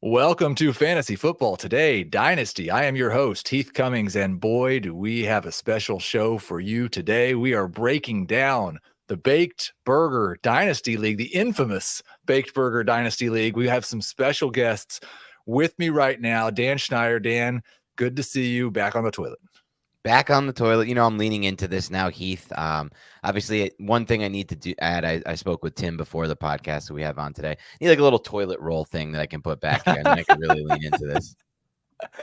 Welcome to Fantasy Football Today, Dynasty. I am your host, Heath Cummings, and boy, do we have a special show for you today. We are breaking down the Baked Burger Dynasty League, the infamous Baked Burger Dynasty League. We have some special guests with me right now. Dan Schneider. Dan, good to see you back on the toilet. Back on the toilet. I'm leaning into this now, Heath. Obviously, one thing I need to add, I spoke with Tim before the podcast that we have on today. I need like a little toilet roll thing that I can put back here, and then I can really lean into this.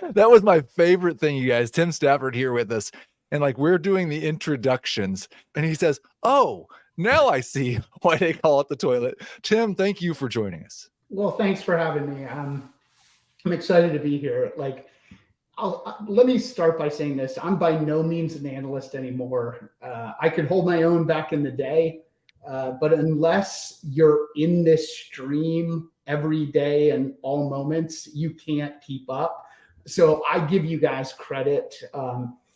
That was my favorite thing, you guys. Tim Stafford here with us, and we're doing the introductions, and he says, "Oh, now I see why they call it the toilet." Tim, thank you for joining us. Well, thanks for having me. I'm excited to be here. Let me start by saying this. I'm by no means an analyst anymore. I could hold my own back in the day, but unless you're in this stream every day and all moments, you can't keep up. So I give you guys credit.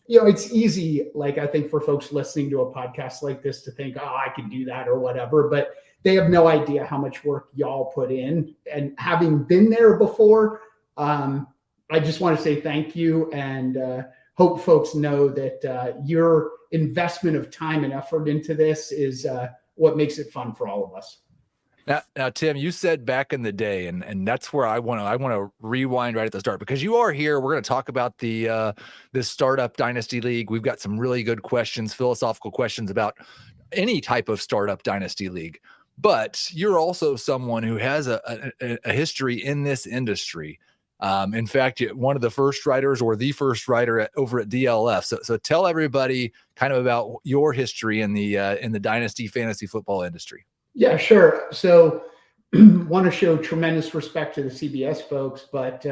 It's easy, I think, for folks listening to a podcast like this to think, oh, I can do that or whatever, but they have no idea how much work y'all put in. And having been there before, I just want to say thank you and hope folks know that your investment of time and effort into this is what makes it fun for all of us. Now, Tim, you said back in the day, and that's where I want to rewind right at the start, because you are here. We're going to talk about this startup Dynasty League. We've got some really good questions, philosophical questions about any type of startup Dynasty League. But you're also someone who has a history in this industry. In fact, one of the first writers or the first writer over at DLF. So tell everybody kind of about your history in the Dynasty fantasy football industry. Yeah, sure. So want to show tremendous respect to the CBS folks, but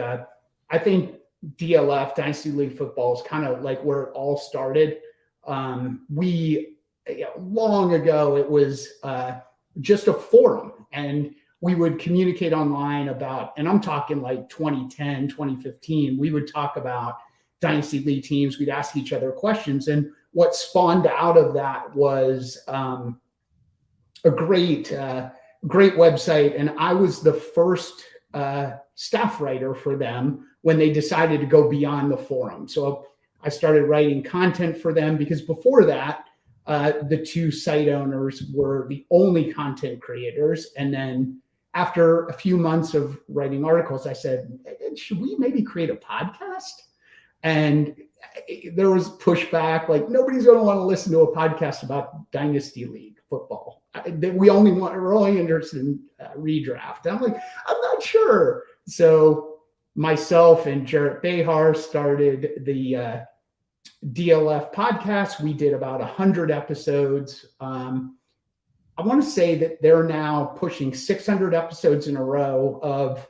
I think DLF, Dynasty League Football, is kind of like where it all started. Long ago, it was just a forum, and we would communicate online about, and I'm talking like 2010, 2015, we would talk about Dynasty League teams. We'd ask each other questions. And what spawned out of that was a great website. And I was the first staff writer for them when they decided to go beyond the forum. So I started writing content for them because before that, the two site owners were the only content creators. And then after a few months of writing articles, I said, should we maybe create a podcast? And there was pushback, like nobody's going to want to listen to a podcast about Dynasty League football. We're only interested in Redraft. And I'm like, I'm not sure. So myself and Jarrett Behar started the DLF podcast. We did about 100 episodes. I want to say that they're now pushing 600 episodes in a row of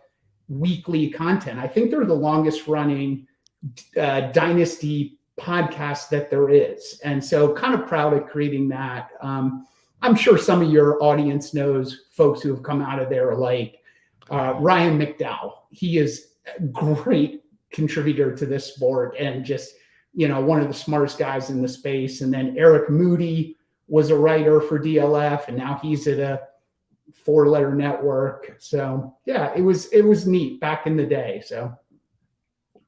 weekly content. I think they're the longest running Dynasty podcast that there is. And so kind of proud of creating that. I'm sure some of your audience knows folks who have come out of there like Ryan McDowell. He is a great contributor to this sport and just, one of the smartest guys in the space. And then Eric Moody was a writer for DLF, and now he's at a 4-letter network. So yeah, it was neat back in the day. So.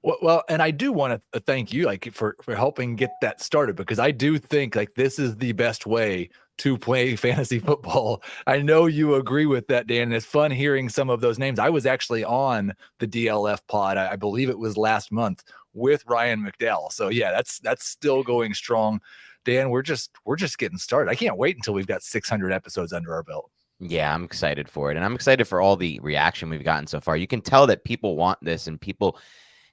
Well, and I do want to thank you for helping get that started, because I do think this is the best way to play fantasy football. I know you agree with that, Dan. And it's fun hearing some of those names. I was actually on the DLF pod, I believe it was last month, with Ryan McDowell. So yeah, that's still going strong. Dan, we're just getting started. I can't wait until we've got 600 episodes under our belt. Yeah, I'm excited for it. And I'm excited for all the reaction we've gotten so far. You can tell that people want this, and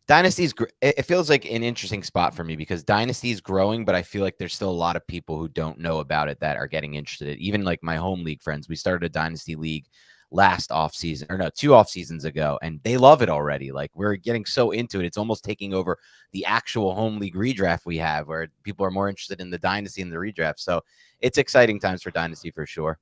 Dynasty's, it feels like an interesting spot for me because Dynasty is growing, but I feel like there's still a lot of people who don't know about it that are getting interested. Even like my home league friends, we started a Dynasty League last offseason, or no, 2 off seasons ago, and they love it already. Like, we're getting so into it, it's almost taking over the actual home league redraft we have, where people are more interested in the Dynasty and the redraft. So it's exciting times for Dynasty for sure.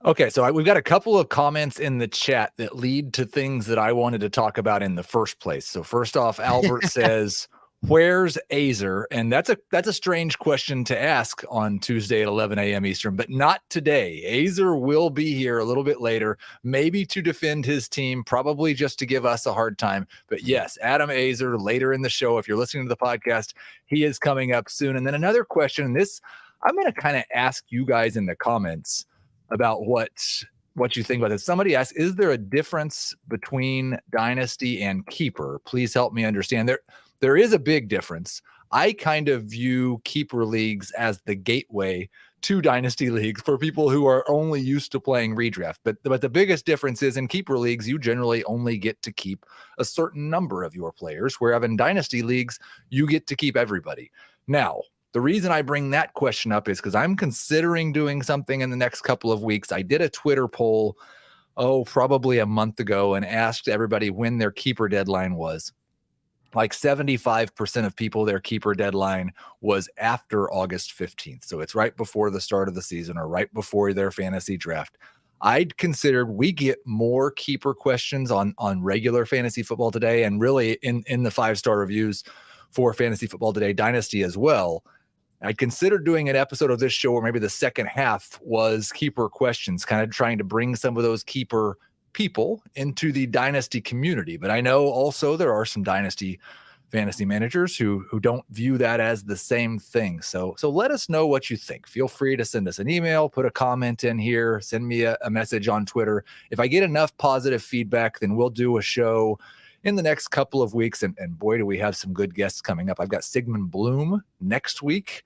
Okay, so we've got a couple of comments in the chat that lead to things that I wanted to talk about in the first place. So first off, Albert says, Where's Azer? And that's a strange question to ask on Tuesday at 11 a.m. Eastern, but not today. Azer will be here a little bit later, maybe to defend his team, probably just to give us a hard time. But yes, Adam Azer later in the show, if you're listening to the podcast, he is coming up soon. And then another question, and this I'm going to kind of ask you guys in the comments about what you think about this. Somebody asked, is there a difference between Dynasty and Keeper? Please help me understand. There is a big difference. I kind of view Keeper leagues as the gateway to Dynasty leagues for people who are only used to playing Redraft. But the biggest difference is in Keeper leagues, you generally only get to keep a certain number of your players, whereas in Dynasty leagues, you get to keep everybody. Now, the reason I bring that question up is because I'm considering doing something in the next couple of weeks. I did a Twitter poll, probably a month ago, and asked everybody when their keeper deadline was. Like 75% of people, their keeper deadline was after August 15th. So it's right before the start of the season or right before their fantasy draft. I'd considered we get more keeper questions on regular fantasy football today, and really in the 5-star reviews for Fantasy Football Today Dynasty as well. I'd considered doing an episode of this show where maybe the second half was keeper questions, kind of trying to bring some of those keeper people into the Dynasty community. But I know also there are some Dynasty fantasy managers who don't view that as the same thing. So let us know what you think. Feel free to send us an email, put a comment in here, send me a message on Twitter. If I get enough positive feedback, then we'll do a show in the next couple of weeks. And boy, do we have some good guests coming up. I've got Sigmund Bloom next week.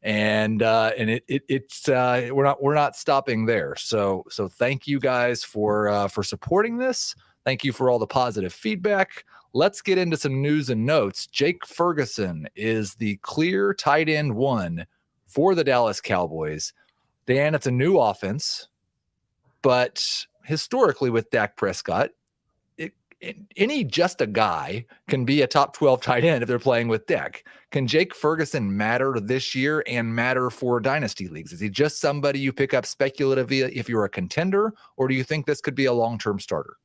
And we're not stopping there. So thank you guys for supporting this. Thank you for all the positive feedback. Let's get into some news and notes. Jake Ferguson is the clear tight end 1 for the Dallas Cowboys. Dan, it's a new offense, but historically with Dak Prescott, just a guy can be a top 12 tight end if they're playing with Dak. Can Jake Ferguson matter this year and matter for Dynasty leagues? Is he just somebody you pick up speculatively if you're a contender, or do you think this could be a long-term starter?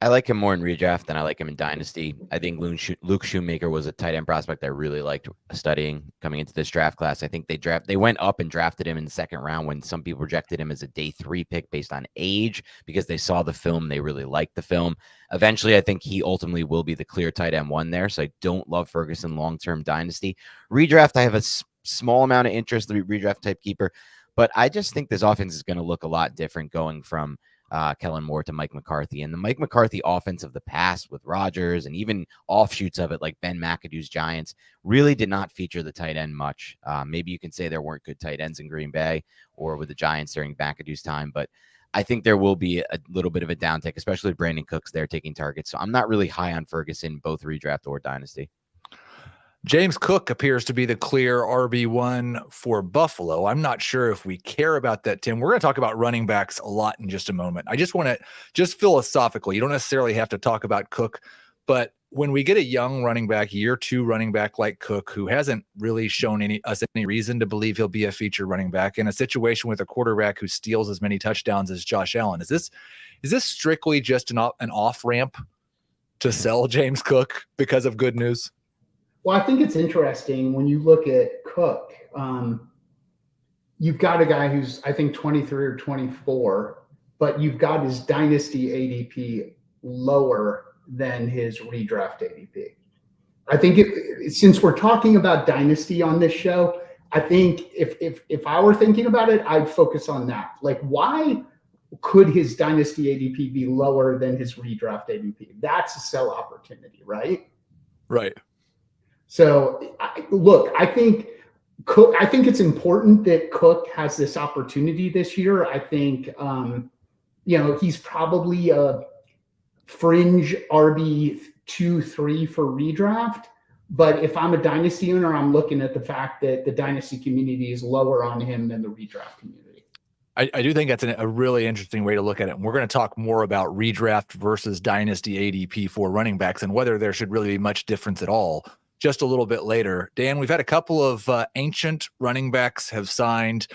I like him more in Redraft than I like him in Dynasty. I think Luke Shoemaker was a tight end prospect I really liked studying coming into this draft class. I think they went up and drafted him in the second round when some people rejected him as a day 3 pick based on age because they saw the film. They really liked the film. Eventually, I think he ultimately will be the clear tight end 1 there. So I don't love Ferguson long-term Dynasty. Redraft, I have a small amount of interest in the redraft type keeper, but I just think this offense is going to look a lot different going from Kellen Moore to Mike McCarthy. And the Mike McCarthy offense of the past with Rodgers and even offshoots of it like Ben McAdoo's Giants really did not feature the tight end much. Maybe you can say there weren't good tight ends in Green Bay or with the Giants during McAdoo's time, but I think there will be a little bit of a downtick, especially with Brandon Cooks there taking targets. So I'm not really high on Ferguson, both redraft or Dynasty. James Cook appears to be the clear RB1 for Buffalo. I'm not sure if we care about that, Tim. We're going to talk about running backs a lot in just a moment. I just want to, just philosophically, you don't necessarily have to talk about Cook, but when we get a young running back, year 2 running back like Cook, who hasn't really shown us any reason to believe he'll be a feature running back in a situation with a quarterback who steals as many touchdowns as Josh Allen, is this strictly just an off-ramp to sell James Cook because of good news? Well, I think it's interesting when you look at Cook. You've got a guy who's, I think, 23 or 24, but you've got his Dynasty ADP lower than his redraft ADP. I think since we're talking about Dynasty on this show, I think if I were thinking about it, I'd focus on that. Like, why could his Dynasty ADP be lower than his redraft ADP? That's a sell opportunity, right? Right. So, I think it's important that Cook has this opportunity this year. I think, he's probably a fringe RB 2-3 for redraft. But if I'm a Dynasty owner, I'm looking at the fact that the Dynasty community is lower on him than the redraft community. I do think that's a really interesting way to look at it. And we're going to talk more about redraft versus Dynasty ADP for running backs and whether there should really be much difference at all just a little bit later. Dan, we've had a couple of ancient running backs have signed.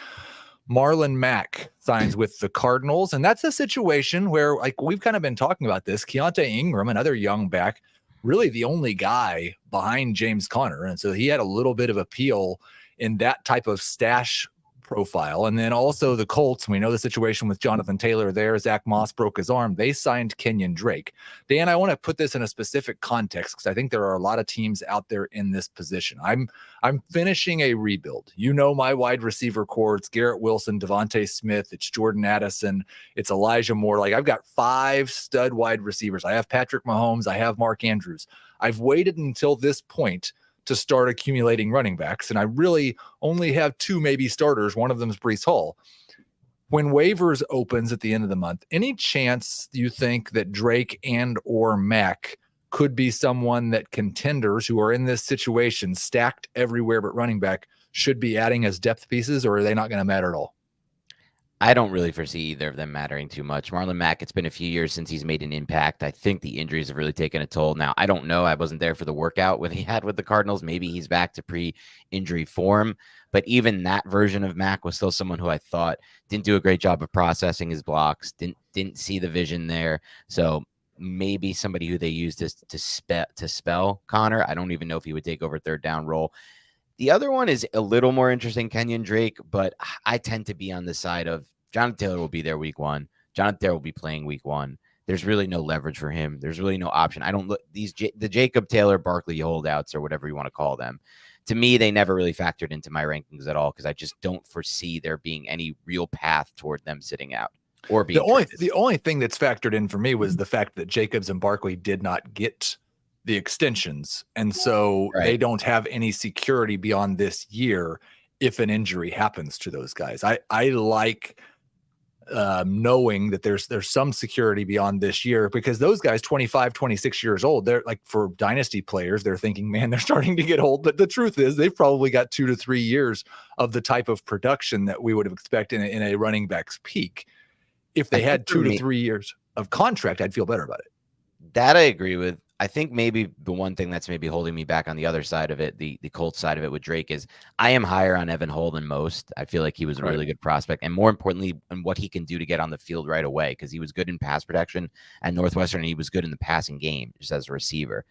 Marlon Mack signs with the Cardinals, and that's a situation where, like, we've kind of been talking about this. Keontae Ingram, another young back, really the only guy behind James Conner. And so he had a little bit of appeal in that type of stash profile. And then also the Colts, we know the situation with Jonathan Taylor there. Zach Moss broke his arm. They signed Kenyan Drake. Dan, I want to put this in a specific context because I think there are a lot of teams out there in this position. I'm finishing a rebuild. You know my wide receiver core. It's Garrett Wilson, Devontae Smith, it's Jordan Addison, it's Elijah Moore. Like I've got 5 stud wide receivers. I have Patrick Mahomes. I have Mark Andrews. I've waited until this point to start accumulating running backs. And I really only have 2 maybe starters. One of them is Breece Hall. When waivers opens at the end of the month, any chance you think that Drake and or Mack could be someone that contenders who are in this situation stacked everywhere but running back should be adding as depth pieces, or are they not going to matter at all? I don't really foresee either of them mattering too much. Marlon Mack, it's been a few years since he's made an impact. I think the injuries have really taken a toll. Now, I don't know. I wasn't there for the workout what he had with the Cardinals. Maybe he's back to pre-injury form. But even that version of Mack was still someone who I thought didn't do a great job of processing his blocks, didn't see the vision there. So maybe somebody who they used to spell Connor. I don't even know if he would take over third down role. The other one is a little more interesting, Kenyan Drake, but I tend to be on the side of Jonathan Taylor will be there week 1. Jonathan Taylor will be playing week 1. There's really no leverage for him. There's really no option. I don't look the Jacob Taylor Barkley holdouts or whatever you want to call them. To me, they never really factored into my rankings at all because I just don't foresee there being any real path toward them sitting out or being the only thing that's factored in for me was the fact that Jacobs and Barkley did not get the extensions. And so they don't have any security beyond this year if an injury happens to those guys. I like knowing that there's some security beyond this year because those guys 25, 26 years old, they're like for dynasty players, they're thinking, man, they're starting to get old. But the truth is they've probably got 2 to 3 years of the type of production that we would have expected in a running back's peak. If they had 2 to 3 years of contract, I'd feel better about it. That I agree with. I think maybe the one thing that's maybe holding me back on the other side of it, the Colts side of it with Drake, is I am higher on Evan Hull than most. I feel like he was a really good prospect, and more importantly, in what he can do to get on the field right away, because he was good in pass protection at Northwestern, and he was good in the passing game just as a receiver.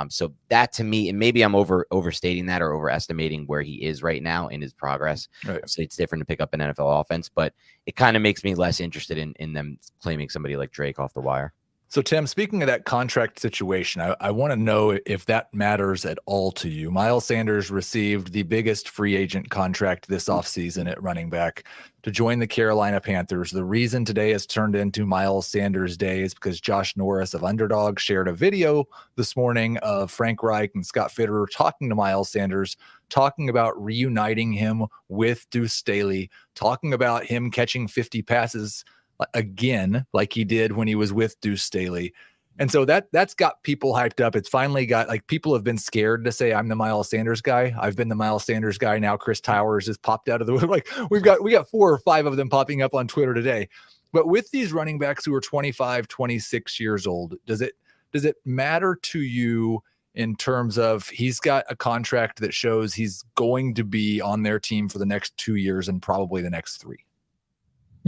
So that to me, and maybe I'm overstating that or overestimating where he is right now in his progress. Right. So it's different to pick up an NFL offense, but it kind of makes me less interested in them claiming somebody like Drake off the wire. So, Tim, speaking of that contract situation, I want to know if that matters at all to you. Miles Sanders received the biggest free agent contract this offseason at running back to join the Carolina Panthers. The reason today has turned into Miles Sanders Day is because Josh Norris of Underdog shared a video this morning of Frank Reich and Scott Fitterer talking to Miles Sanders, talking about reuniting him with Deuce Staley, talking about him catching 50 passes again, like he did when he was with Deuce Staley. And so that's got people hyped up. It's finally got, like, people have been scared to say I'm the Miles Sanders guy. I've been the Miles Sanders guy. Now Chris Towers has popped out of the, like, we got 4 or 5 of them popping up on Twitter today. But with these running backs who are 25, 26 years old, does it matter to you in terms of he's got a contract that shows he's going to be on their team for the next 2 years and probably the next 3?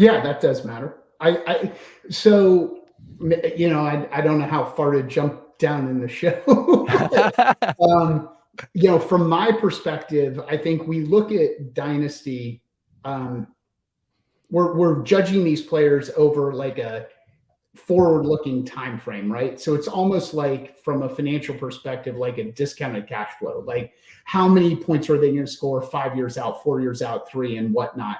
Yeah, that does matter. So, you know, I don't know how far to jump down in the show. You know, from my perspective, I think we look at Dynasty. We're judging these players over like a forward-looking time frame, right? So it's almost like, from a financial perspective, like a discounted cash flow. Like, how many points are they going to score 5 years out, 4 years out, 3, and whatnot?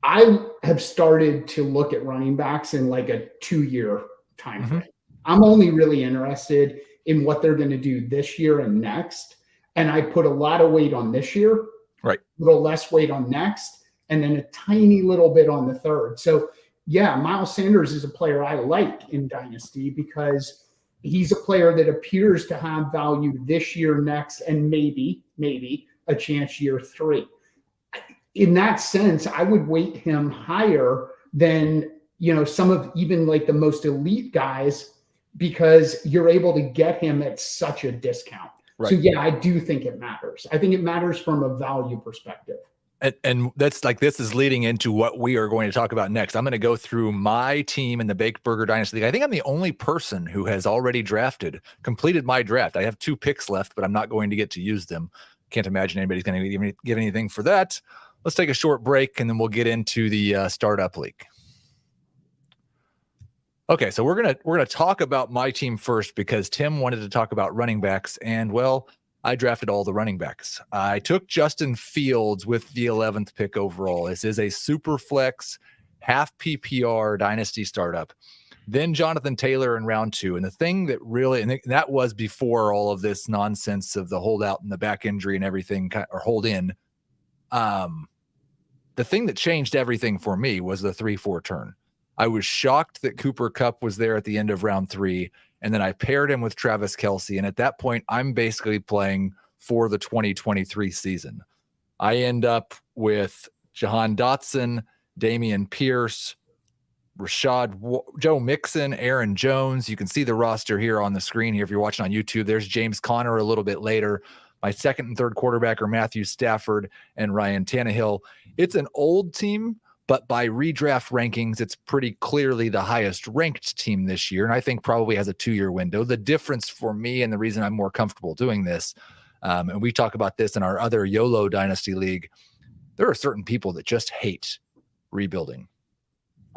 I have started to look at running backs in like a 2-year time frame. I'm only really interested in what they're going to do this year and next. And I put a lot of weight on this year, right? A little less weight on next, and then a tiny little bit on the third. So yeah, Miles Sanders is a player I like in Dynasty because he's a player that appears to have value this year, next, and maybe a chance year 3. In that sense, I would weight him higher than, you know, some of even like the most elite guys, because you're able to get him at such a discount. Right. So yeah, I do think it matters. I think it matters from a value perspective. And that's like, this is leading into what we are going to talk about next. I'm going to go through my team in the Baked Burger Dynasty League. I think I'm the only person who has already completed my draft. I have 2 picks left, but I'm not going to get to use them. Can't imagine anybody's going to give anything for that. Let's take a short break, and then we'll get into the startup league. Okay, so we're gonna talk about my team first because Tim wanted to talk about running backs, and well, I drafted all the running backs. I took Justin Fields with the 11th pick overall. This is a super flex, half PPR dynasty startup. Then Jonathan Taylor in round 2. And the thing that really, and that was before all of this nonsense of the holdout and the back injury and everything, or hold in. The thing that changed everything for me was the 3-4 turn. I was shocked that Cooper Kupp was there at the end of round 3. And then I paired him with Travis Kelce. And at that point, I'm basically playing for the 2023 season. I end up with Jahan Dotson, Damian Pierce, Joe Mixon, Aaron Jones. You can see the roster here on the screen here if you're watching on YouTube. There's James Conner a little bit later. My second and third quarterback are Matthew Stafford and Ryan Tannehill. It's an old team, but by redraft rankings, it's pretty clearly the highest ranked team this year. And I think probably has a 2-year window. The difference for me and the reason I'm more comfortable doing this, and we talk about this in our other YOLO Dynasty League, there are certain people that just hate rebuilding.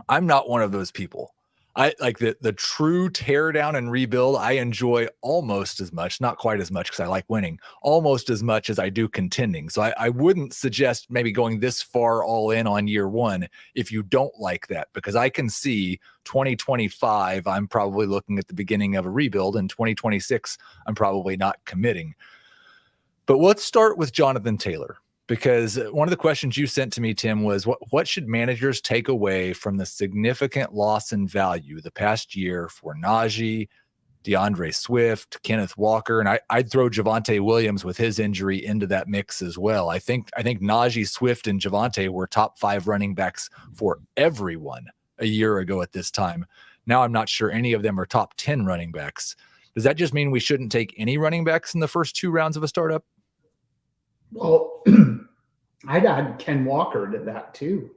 I'm not one of those people. I like the true tear down and rebuild. I enjoy almost as much, not quite as much because I like winning, almost as much as I do contending. So I wouldn't suggest maybe going this far all in on year 1 if you don't like that, because I can see 2025, I'm probably looking at the beginning of a rebuild, and 2026, I'm probably not committing. But let's start with Jonathan Taylor. Because one of the questions you sent to me, Tim, was what should managers take away from the significant loss in value the past year for Najee, DeAndre Swift, Kenneth Walker, and I'd throw Javonte Williams with his injury into that mix as well. I think Najee, Swift, and Javonte were top 5 running backs for everyone a year ago at this time. Now I'm not sure any of them are top 10 running backs. Does that just mean we shouldn't take any running backs in the first 2 rounds of a startup? Well, I'd add Ken Walker to that too.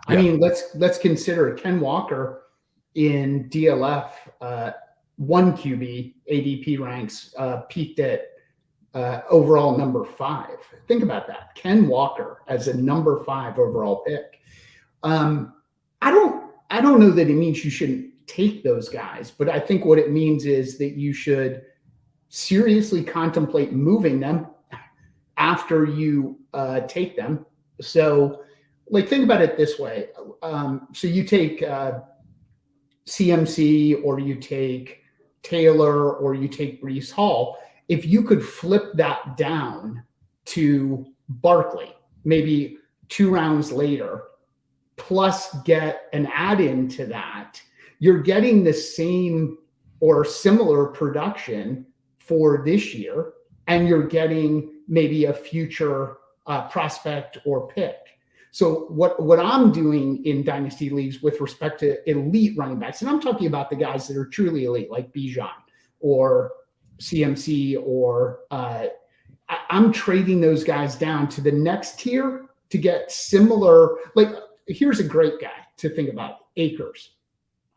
I mean, let's consider Ken Walker in DLF 1 QB ADP ranks peaked at overall number 5. Think about that. Ken Walker as a number 5 overall pick. I don't know that it means you shouldn't take those guys, but I think what it means is that you should seriously contemplate moving them after you take them. So like, think about it this way. So you take CMC, or you take Taylor, or you take Breece Hall. If you could flip that down to Barkley, maybe 2 rounds later, plus get an add-in to that, you're getting the same or similar production for this year, and you're getting maybe a future prospect or pick. So what I'm doing in dynasty leagues with respect to elite running backs, and I'm talking about the guys that are truly elite, like Bijan or CMC, or I'm trading those guys down to the next tier to get similar. Like, here's a great guy to think about, Akers.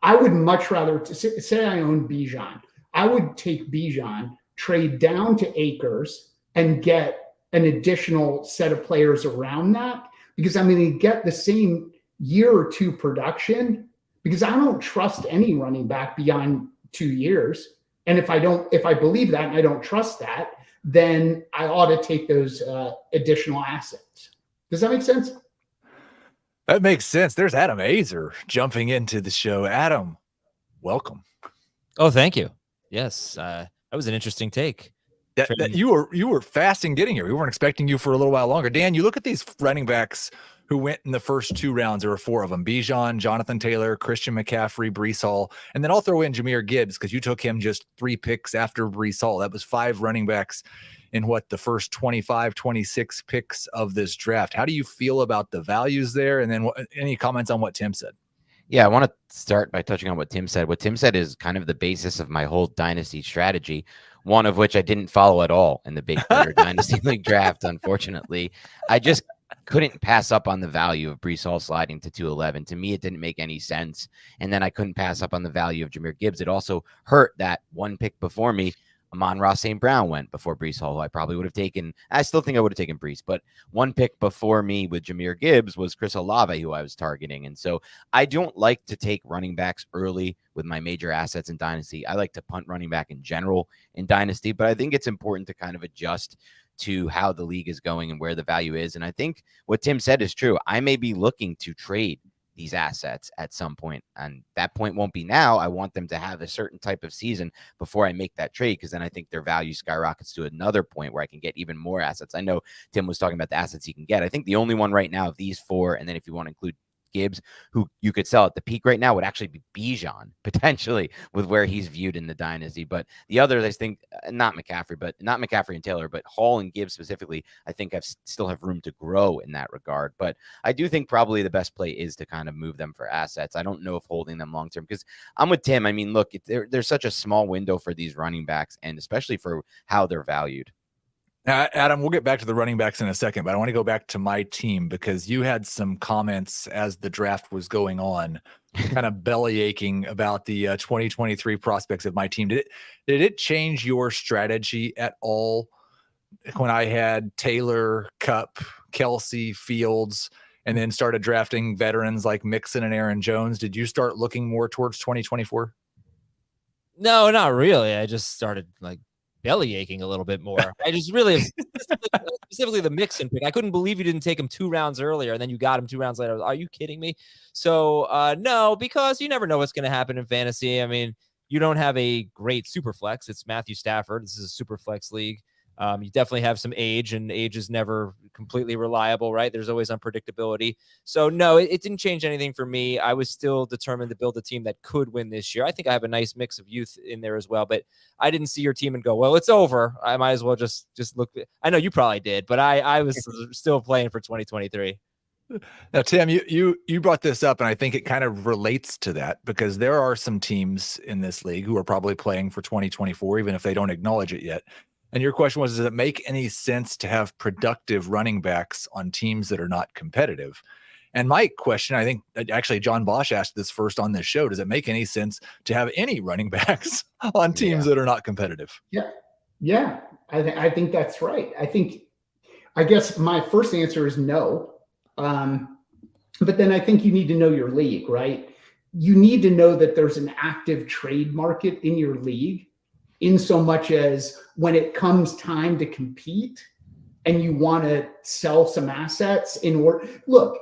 I would much rather say I own Bijan. I would take Bijan, trade down to Akers, and get an additional set of players around that, because I'm going to get the same year or 2 production, because I don't trust any running back beyond 2 years. And if I believe that and I don't trust that, then I ought to take those additional assets. Does that make sense? That makes sense. There's Adam Azer jumping into the show. Adam, welcome. Oh, thank you. Yes, that was an interesting take. That you were fast in getting here. We weren't expecting you for a little while longer. Dan, you look at these running backs who went in the first 2 rounds. There were 4 of them: Bijan, Jonathan Taylor, Christian McCaffrey, Breece Hall, and then I'll throw in Jahmyr Gibbs because you took him just 3 picks after Breece Hall. That was 5 running backs in the first 25, 26 picks of this draft. How do you feel about the values there? And then any comments on what Tim said? Yeah, I want to start by touching on what Tim said. What Tim said is kind of the basis of my whole dynasty strategy, one of which I didn't follow at all in the Big Burger Dynasty League draft, unfortunately. I just couldn't pass up on the value of Breece Hall sliding to 211. To me, it didn't make any sense. And then I couldn't pass up on the value of Jahmyr Gibbs. It also hurt that one pick before me, Amon-Ra St. Brown, went before Breece Hall. I probably would have taken, I still think I would have taken Breece, but one pick before me with Jahmyr Gibbs was Chris Olave, who I was targeting. And so I don't like to take running backs early with my major assets in Dynasty. I like to punt running back in general in Dynasty, but I think it's important to kind of adjust to how the league is going and where the value is. And I think what Tim said is true. I may be looking to trade these assets at some point, and that point won't be now. I want them to have a certain type of season before I make that trade, because then I think their value skyrockets to another point where I can get even more assets. I know Tim was talking about the assets he can get. I think the only one right now of these four, and then if you want to include Gibbs, who you could sell at the peak right now, would actually be Bijan, potentially, with where he's viewed in the Dynasty. But the others, I think, not McCaffrey and Taylor, but Hall and Gibbs specifically, I think still have room to grow in that regard. But I do think probably the best play is to kind of move them for assets. I don't know if holding them long term, because I'm with Tim. I mean, look, there's such a small window for these running backs, and especially for how they're valued. Adam, we'll get back to the running backs in a second, but I want to go back to my team, because you had some comments as the draft was going on, kind of belly aching about the 2023 prospects of my team. Did it change your strategy at all when I had Taylor, Kupp, Kelsey, Fields, and then started drafting veterans like Mixon and Aaron Jones? Did you start looking more towards 2024? No, not really. I just started belly aching a little bit more. I just really, specifically the Mixon pick, I couldn't believe you didn't take him 2 rounds earlier, and then you got him 2 rounds later. Are you kidding me? So no, because you never know what's going to happen in fantasy. I mean, you don't have a great super flex. It's Matthew Stafford. This is a super flex league. You definitely have some age, and age is never completely reliable, right? There's always unpredictability. So no, it didn't change anything for me. I was still determined to build a team that could win this year. I think I have a nice mix of youth in there as well, but I didn't see your team and go, well, it's over. I might as well just look. I know you probably did, but I was still playing for 2023. Now, Tim, you brought this up, and I think it kind of relates to that, because there are some teams in this league who are probably playing for 2024, even if they don't acknowledge it yet. And your question was, does it make any sense to have productive running backs on teams that are not competitive? And my question, I think actually John Bosch asked this first on this show, does it make any sense to have any running backs on teams that are not competitive? Yeah. I think that's right. I guess my first answer is no. But then I think you need to know your league, right? You need to know that there's an active trade market in your league, in so much as when it comes time to compete and you want to sell some assets look,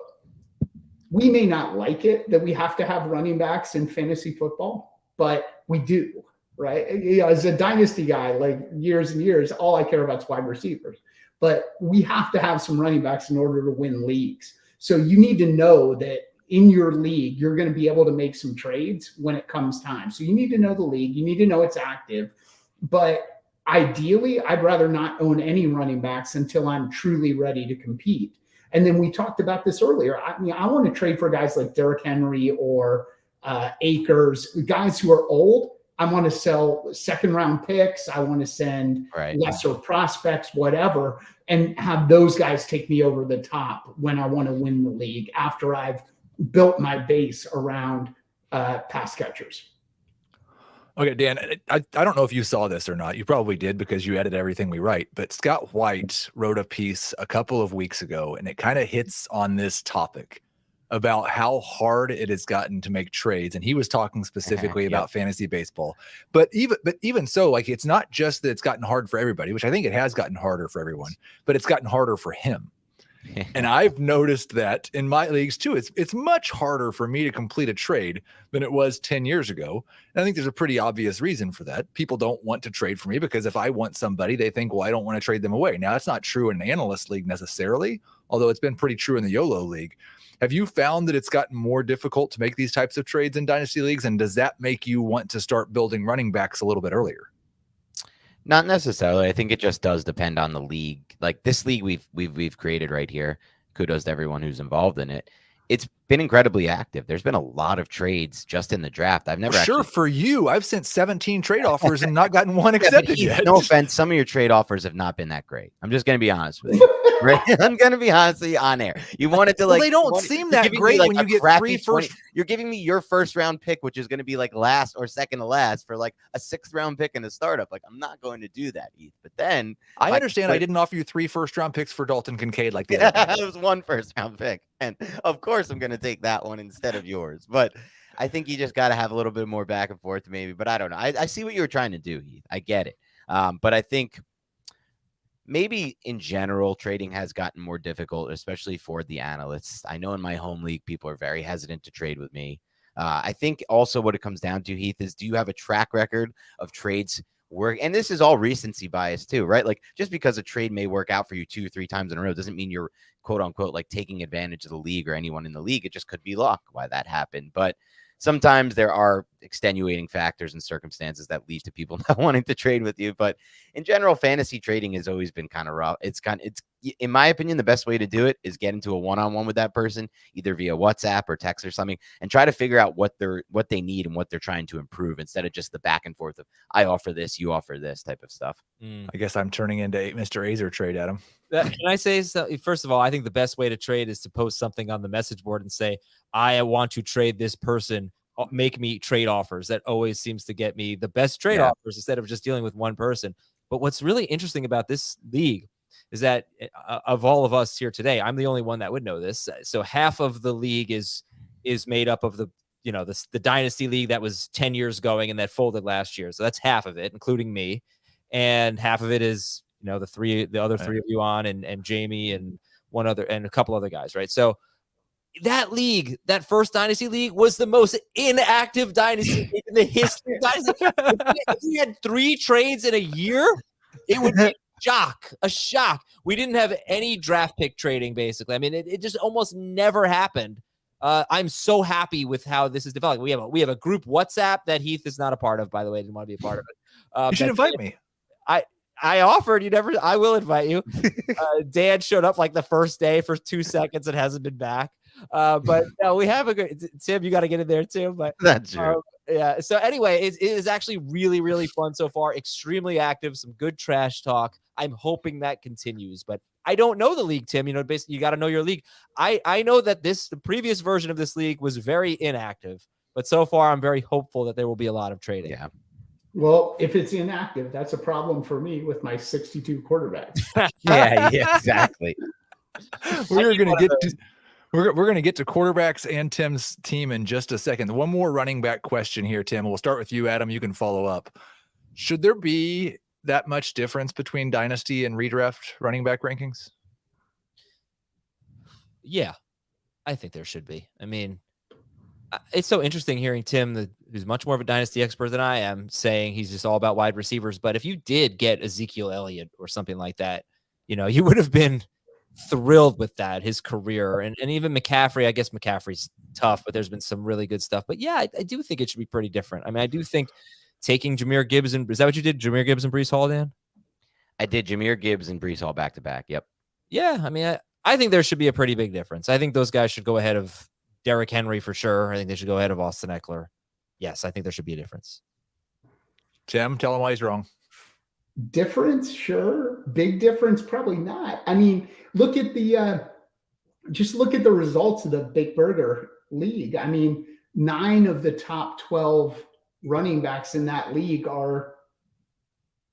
we may not like it that we have to have running backs in fantasy football, but we do, right? As a dynasty guy, like years and years, all I care about is wide receivers, but we have to have some running backs in order to win leagues. So you need to know that in your league, you're going to be able to make some trades when it comes time. So you need to know the league. You need to know it's active. But ideally, I'd rather not own any running backs until I'm truly ready to compete. And then we talked about this earlier. I want to trade for guys like Derrick Henry or Akers, guys who are old. I want to sell second-round picks. I want to send lesser prospects, whatever, and have those guys take me over the top when I want to win the league after I've built my base around pass catchers. Okay, Dan, I don't know if you saw this or not. You probably did, because you edit everything we write. But Scott White wrote a piece a couple of weeks ago, and it kind of hits on this topic about how hard it has gotten to make trades. And he was talking specifically about fantasy baseball. But even so, it's not just that it's gotten hard for everybody, which I think it has gotten harder for everyone, but it's gotten harder for him. And I've noticed that in my leagues too. It's much harder for me to complete a trade than it was 10 years ago. And I think there's a pretty obvious reason for that. People don't want to trade for me because if I want somebody, they think, well, I don't want to trade them away. Now, that's not true in an analyst league necessarily, although it's been pretty true in the YOLO league. Have you found that it's gotten more difficult to make these types of trades in dynasty leagues? And does that make you want to start building running backs a little bit earlier? Not necessarily. I think it just does depend on the league. Like this league we've created right here. Kudos to everyone who's involved in it. It's been incredibly active. There's been a lot of trades just in the draft. I've never for you. I've sent 17 trade offers and not gotten one accepted yet. No offense, some of your trade offers have not been that great. I'm just going to be honest with you. I'm gonna be honestly on air. You wanted to Well, they don't seem that great when you get three first. You're giving me your first round pick, which is going to be like last or second to last for like a 6th round pick in a startup. Like, I'm not going to do that, Heath. But then I understand I didn't offer you 3 first-round picks for Dalton Kincaid like the other it was 1 first round pick, and of course I'm going to take that one instead of yours. But I think you just got to have a little bit more back and forth, maybe. But I don't know. I see what you were trying to do, Heath. I get it. But I think maybe in general, trading has gotten more difficult, especially for the analysts. I know in my home league, people are very hesitant to trade with me. I think also what it comes down to, Heath, is do you have a track record of trades work? And this is all recency bias too, right? Like, just because a trade may work out for you 2 or 3 times in a row doesn't mean you're quote unquote like taking advantage of the league or anyone in the league. It just could be luck why that happened. But sometimes there are extenuating factors and circumstances that lead to people not wanting to trade with you. But in general, fantasy trading has always been kind of rough. It's in my opinion, the best way to do it is get into a one-on-one with that person, either via WhatsApp or text or something, and try to figure out what they need and what they're trying to improve, instead of just the back and forth of I offer this, you offer this type of stuff. I guess I'm turning into Mr. Azer trade, Adam. Can I say so? First of all, I think the best way to trade is to post something on the message board and say, I want to trade this person. Make me trade offers. That always seems to get me the best trade offers instead of just dealing with one person. But what's really interesting about this league is that of all of us here today, I'm the only one that would know this. So half of the league is made up of the Dynasty League that was 10 years going and that folded last year. So that's half of it, including me. And half of it is, the other 3 of you on and Jamie and one other and a couple other guys, right? So that league, that first Dynasty League, was the most inactive Dynasty League in the history of Dynasty. If we had 3 trades in a year, it would be a shock. We didn't have any draft pick trading, basically. I mean, it just almost never happened. I'm so happy with how this is developing. We have a group WhatsApp that Heath is not a part of, by the way. Didn't want to be a part of it. You should invite me. I offered. I will invite you. Dan showed up like the first day for 2 seconds and hasn't been back. But no, we have a good Tim. You got to get in there too. But that's true. Yeah. So anyway, it is actually really, really fun so far. Extremely active. Some good trash talk. I'm hoping that continues. But I don't know the league, Tim. Basically, you got to know your league. I know that the previous version of this league was very inactive. But so far, I'm very hopeful that there will be a lot of trading. Yeah. Well, if it's inactive, that's a problem for me with my 62 quarterbacks. yeah, exactly. We're going to get to quarterbacks and Tim's team in just a second. One more running back question here, Tim. We'll start with you, Adam. You can follow up. Should there be that much difference between Dynasty and Redraft running back rankings? Yeah, I think there should be. I mean, it's so interesting hearing Tim, who's much more of a Dynasty expert than I am, saying he's just all about wide receivers. But if you did get Ezekiel Elliott or something like that, you would have been thrilled with that, his career. And even McCaffrey, I guess McCaffrey's tough, but there's been some really good stuff. But yeah, I do think it should be pretty different. I mean, I do think taking Jahmyr Gibbs is that what you did? Jahmyr Gibbs and Breece Hall, Dan? I did Jahmyr Gibbs and Breece Hall back to back. Yep. Yeah. I mean, I think there should be a pretty big difference. I think those guys should go ahead of Derrick Henry for sure. I think they should go ahead of Austin Eckler. Yes, I think there should be a difference. Tim, tell him why he's wrong. Difference, sure. Big difference, probably not. I mean, look at the results of the Big Burger League. I mean, 9 of the top 12 running backs in that league are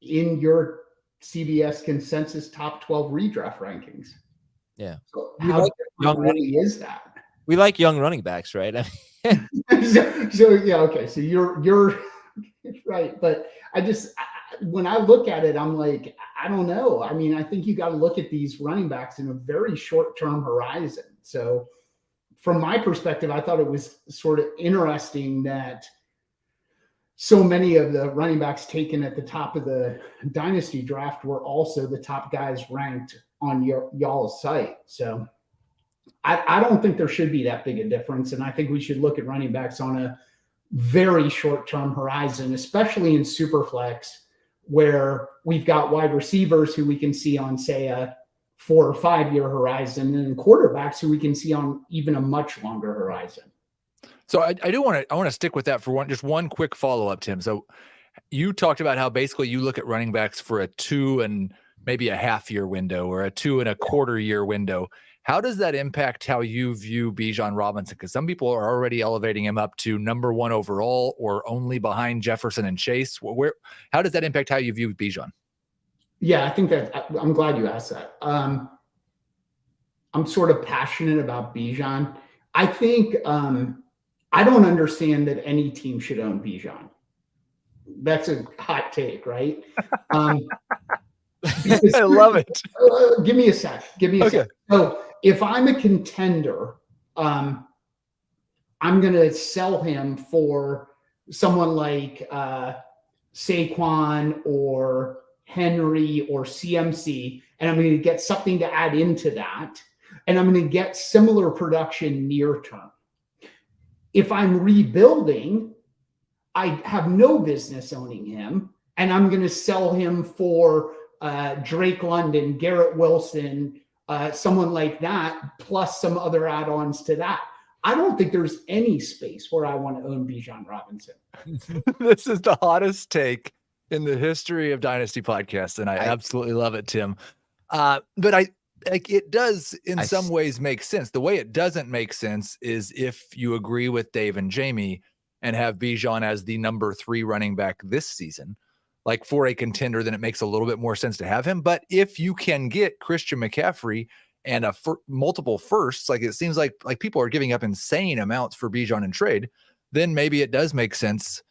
in your CBS consensus top 12 redraft rankings. Yeah. So how different really is that? We like young running backs, right? so yeah, okay. So you're right, but when I look at it, I'm like, I don't know. I mean, I think you got to look at these running backs in a very short-term horizon. So from my perspective, I thought it was sort of interesting that so many of the running backs taken at the top of the Dynasty draft were also the top guys ranked on y'all's site. So I don't think there should be that big a difference. And I think we should look at running backs on a very short-term horizon, especially in Superflex, where we've got wide receivers who we can see on, say, a 4 or 5 year horizon, and quarterbacks who we can see on even a much longer horizon. So I want to stick with that for just one quick follow-up, Tim. So you talked about how basically you look at running backs for a 2 and maybe a half-year window or a 2.25-year window. How does that impact how you view Bijan Robinson? Because some people are already elevating him up to number 1 overall or only behind Jefferson and Chase. How does that impact how you view Bijan? Yeah, I think that I'm glad you asked that. I'm sort of passionate about Bijan. I think I don't understand that any team should own Bijan. That's a hot take, right? I love it. Give me a sec. Sec. So if I'm a contender, I'm going to sell him for someone like Saquon or Henry or CMC, and I'm going to get something to add into that, and I'm going to get similar production near term. If I'm rebuilding, I have no business owning him, and I'm going to sell him for Drake London, Garrett Wilson, someone like that, plus some other add-ons to that. I don't think there's any space where I want to own Bijan Robinson. This is the hottest take in the history of Dynasty podcasts, and I absolutely love it, Tim. But it does in some ways make sense. The way it doesn't make sense is if you agree with Dave and Jamie and have Bijan as the number 3 running back this season. Like for a contender, then it makes a little bit more sense to have him. But if you can get Christian McCaffrey and multiple firsts, like it seems like people are giving up insane amounts for Bijan in trade, then maybe it does make sense,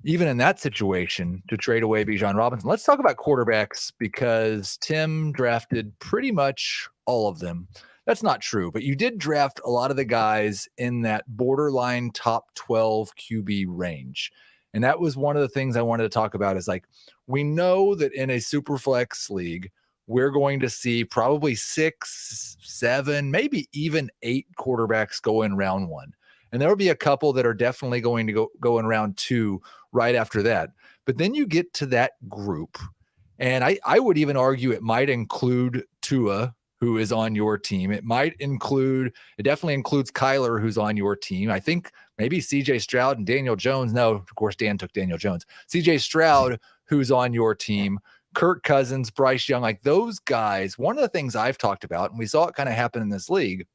even in that situation, to trade away Bijan Robinson. Let's talk about quarterbacks because Tim drafted pretty much all of them. That's not true, but you did draft a lot of the guys in that borderline top 12 QB range. And that was one of the things I wanted to talk about is like, we know that in a super flex league, we're going to see probably 6, 7, maybe even 8 quarterbacks go in round 1. And there will be a couple that are definitely going to go in round 2 right after that. But then you get to that group. And I would even argue it might include Tua, who is on your team. It definitely includes Kyler, who's on your team. I think maybe CJ Stroud and Daniel Jones. No, of course, Dan took Daniel Jones. CJ Stroud, who's on your team, Kirk Cousins, Bryce Young, like those guys. One of the things I've talked about, and we saw it kind of happen in this league,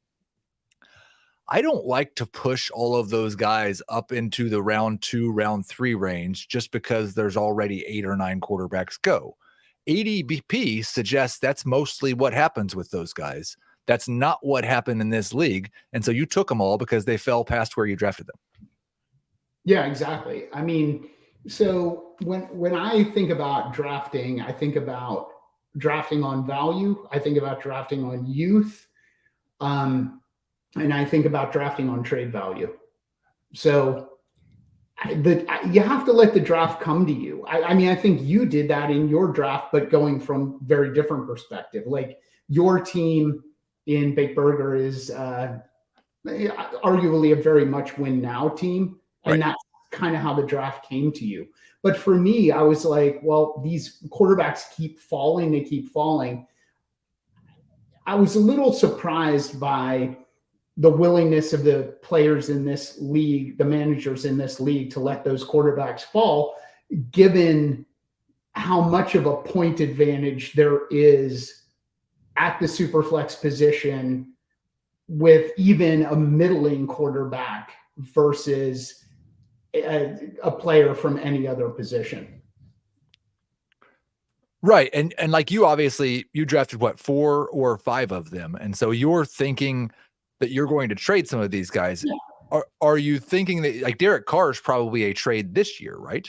I don't like to push all of those guys up into the round 2, round 3 range just because there's already 8 or 9 quarterbacks go. ADP suggests that's mostly what happens with those guys. That's not what happened in this league. And so you took them all because they fell past where you drafted them. Yeah, exactly. I mean, so when I think about drafting, I think about drafting on value. I think about drafting on youth. And I think about drafting on trade value. So you have to let the draft come to you. I mean, I think you did that in your draft, but going from very different perspective. Like your team in Bake Burger is arguably a very much win now team. And that's kind of how the draft came to you. But for me, I was like, well, these quarterbacks keep falling. They keep falling. I was a little surprised by the willingness of the players in this league, the managers in this league, to let those quarterbacks fall, given how much of a point advantage there is at the superflex position with even a middling quarterback versus a player from any other position. Right. And like you drafted 4 or 5 of them. And so you're thinking that you're going to trade some of these guys. Yeah. Are you thinking that like Derek Carr is probably a trade this year, right?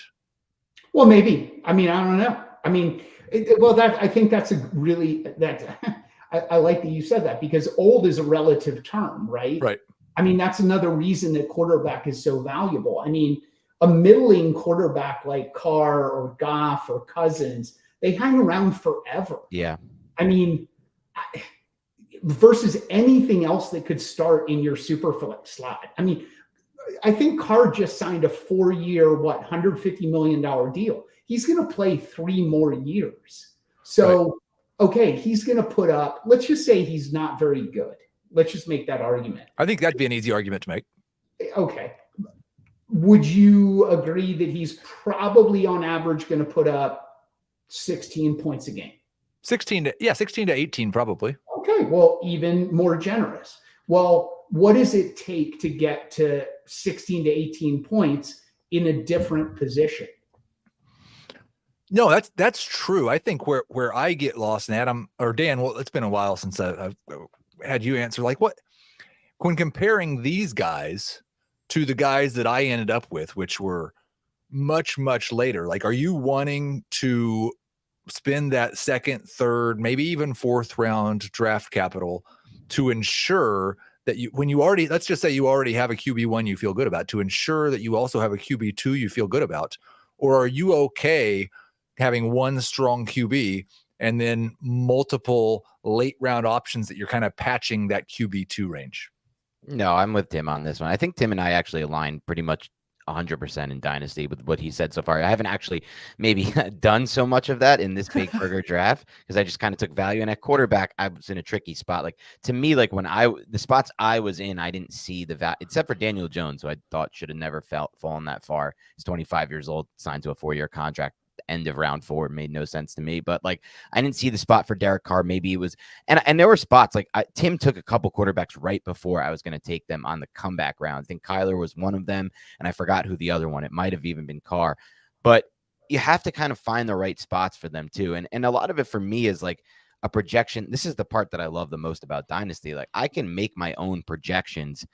Well, maybe. I mean, I don't know. I mean, I think that's I like that you said that because old is a relative term, right? Right. I mean, that's another reason that quarterback is so valuable. I mean, a middling quarterback like Carr or Goff or Cousins, they hang around forever. Yeah. I mean, versus anything else that could start in your superflex slot. I mean, I think Carr just signed a 4-year, $150 million deal. He's going to play 3 more years. So, okay, he's going to put up, let's just say he's not very good. Let's just make that argument. I think that'd be an easy argument to make. Okay. Would you agree that he's probably on average going to put up 16 points a game? 16 to 18 probably. Okay, well, even more generous. Well, what does it take to get to 16 to 18 points in a different position? No, that's true. I think where I get lost, and Adam or Dan, well, it's been a while since I've had you answer. Like, what when comparing these guys to the guys that I ended up with, which were much, much later, like, are you wanting to spend that second, third, maybe even fourth round draft capital to ensure that when you already, let's just say you already have a QB1 you feel good about, to ensure that you also have a QB2 you feel good about? Or are you okay having one strong QB and then multiple late round options that you're kind of patching that QB2 range? No, I'm with Tim on this one. I think Tim and I actually align pretty much 100% in Dynasty with what he said so far. I haven't actually maybe done so much of that in this big burger draft because I just kind of took value. And at quarterback, I was in a tricky spot. Like, to me, like when the spots I was in, I didn't see the value except for Daniel Jones, who I thought should have never fallen that far. He's 25 years old, signed to a 4-year contract. End of round 4 made no sense to me, but like I didn't see the spot for Derek Carr. Maybe it was, and there were spots like Tim took a couple quarterbacks right before I was going to take them on the comeback round. I think Kyler was one of them, and I forgot who the other one. It might have even been Carr, but you have to kind of find the right spots for them too. And a lot of it for me is like a projection. This is the part that I love the most about Dynasty. Like, I can make my own projections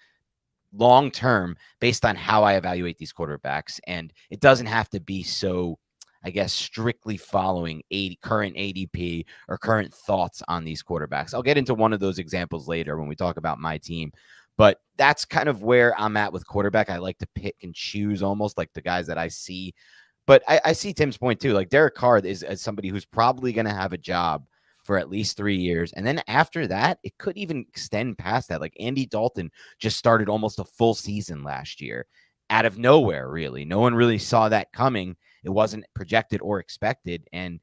long term based on how I evaluate these quarterbacks, and it doesn't have to be so, I guess, strictly following current ADP or current thoughts on these quarterbacks. I'll get into one of those examples later when we talk about my team, but that's kind of where I'm at with quarterback. I like to pick and choose almost like the guys that I see, but I see Tim's point too. Like, Derek Carr is as somebody who's probably going to have a job for at least 3 years. And then after that, it could even extend past that. Like, Andy Dalton just started almost a full season last year out of nowhere, really. No one really saw that coming. It wasn't projected or expected. And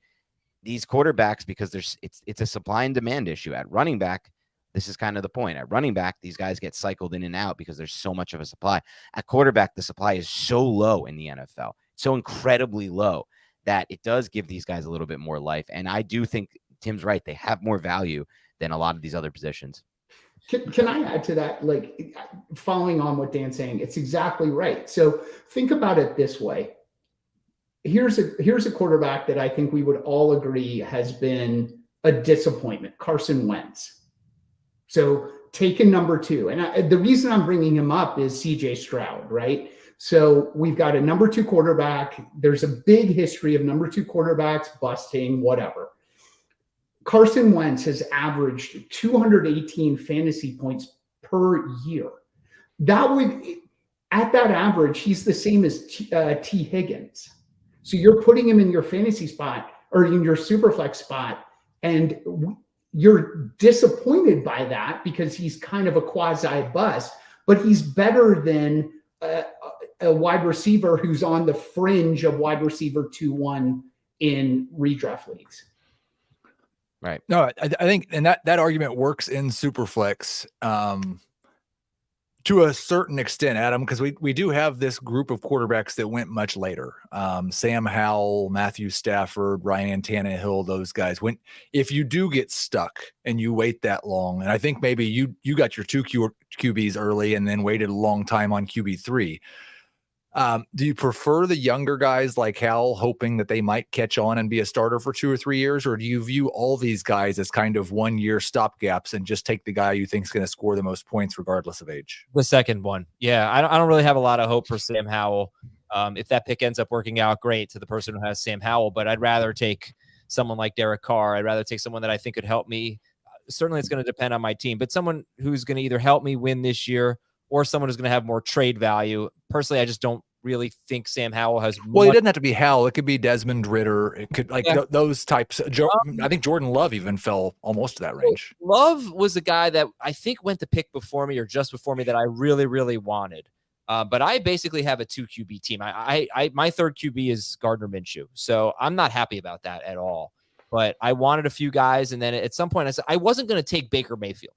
these quarterbacks, because it's a supply and demand issue. At running back, this is kind of the point. At running back, these guys get cycled in and out because there's so much of a supply. At quarterback, the supply is so low in the NFL, so incredibly low, that it does give these guys a little bit more life. And I do think Tim's right. They have more value than a lot of these other positions. Can I add to that? Like, following on what Dan's saying, it's exactly right. So think about it this way. Here's a quarterback that I think we would all agree has been a disappointment, Carson Wentz. So taken number 2. And the reason I'm bringing him up is CJ Stroud, right? So we've got a number 2 quarterback. There's a big history of number 2 quarterbacks busting, whatever. Carson Wentz has averaged 218 fantasy points per year. At that average, he's the same as T. Higgins. So you're putting him in your fantasy spot or in your superflex spot, and you're disappointed by that because he's kind of a quasi bust, but he's better than a wide receiver who's on the fringe of wide receiver 2-1 in redraft leagues. Right. No, I think, and that argument works in Superflex to a certain extent, Adam, because we do have this group of quarterbacks that went much later. Sam Howell, Matthew Stafford, Ryan Tannehill, those guys. If you do get stuck and you wait that long, and I think maybe you got your 2 QBs early and then waited a long time on QB3. Do you prefer the younger guys like Hal, hoping that they might catch on and be a starter for 2 or 3 years? Or do you view all these guys as kind of 1-year stopgaps and just take the guy you think is going to score the most points regardless of age? The second one. Yeah, I don't really have a lot of hope for Sam Howell. If that pick ends up working out, great to the person who has Sam Howell, but I'd rather take someone like Derek Carr. I'd rather take someone that I think could help me. Certainly it's going to depend on my team, but someone who's going to either help me win this year or someone who's going to have more trade value. Personally, I just don't really think Sam Howell has. Well, it doesn't have to be Howell. It could be Desmond Ritter. It could those types. I think Jordan Love even fell almost to that range. Love was the guy that I think went the pick before me or just before me that I really, really wanted. But I basically have a 2 QB team. My third QB is Gardner Minshew. So I'm not happy about that at all. But I wanted a few guys. And then at some point I said, I wasn't going to take Baker Mayfield.